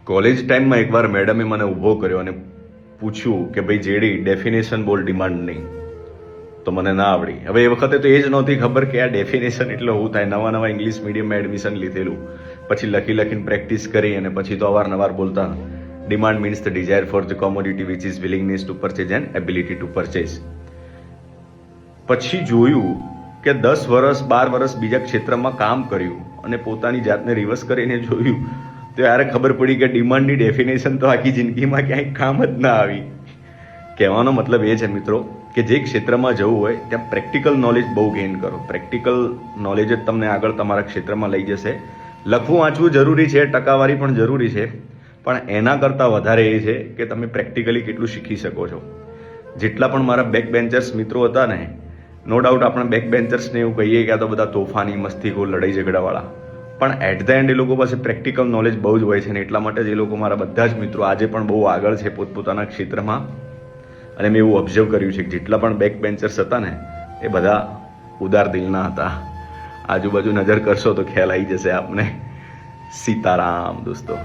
College ટાઈમમાં એકવાર મેડમે મને ઊભો કર્યો અને પૂછ્યું કે ભાઈ જેડી ડેફિનેશન બોલ ડિમાન્ડ નહીં. તો મને ના આવડી. હવે એ વખતે તો એ જ નહોતી ખબર કે આ ડેફિનેશન એટલે શું થાય. નવા ઇંગ્લિશ મીડિયમમાં એડમિશન લીધેલું, પછી લખીને પ્રેક્ટિસ કરી અને પછી તો અવારનવાર બોલતા. Demand means the desire for the commodity which is willingness to purchase and ability to purchase. પછી જોયું કે 10 વર્ષ 12 વર્ષ બીજા ક્ષેત્રમાં કામ કર્યું અને પોતાની જાતને રિવર્સ કરીને જોયું તો યાર ખબર પડી કે ડિમાન્ડની ડેફિનેશન તો આખી જિંદગીમાં ક્યાંય કામ જ ના આવી. કહેવાનો મતલબ એ છે મિત્રો કે જે ક્ષેત્રમાં જવું હોય ત્યાં પ્રેક્ટિકલ નોલેજ બહુ ગેઇન કરો. પ્રેક્ટિકલ નોલેજ જ તમને આગળ તમારા ક્ષેત્રમાં લઈ જશે. લખવું વાંચવું જરૂરી છે, ટકાવારી પણ જરૂરી છે, પણ એના કરતાં વધારે એ છે કે તમે પ્રેક્ટિકલી કેટલું શીખી શકો છો. જેટલા પણ મારા બેક બેન્ચર્સ મિત્રો હતા ને, નો ડાઉટ આપણે બેક બેન્ચર્સને એવું કહીએ કે આ તો બધા તોફાની, મસ્તીખોર, લડાઈ ઝઘડાવાળા, પણ એટ ધ એન્ડ એ લોકો પાસે પ્રેક્ટિકલ નોલેજ બહુ જ હોય છે ને એટલા માટે જ એ લોકો મારા બધા જ મિત્રો આજે પણ બહુ આગળ છે પોતપોતાના ક્ષેત્રમાં. અને મેં એવું ઓબ્ઝર્વ કર્યું છે કે જેટલા પણ બેક બેન્ચર્સ હતા ને એ બધા ઉદાર દિલના હતા. આજુબાજુ નજર કરશો તો ખ્યાલ આવી જશે આપને. સીતારામ દોસ્તો.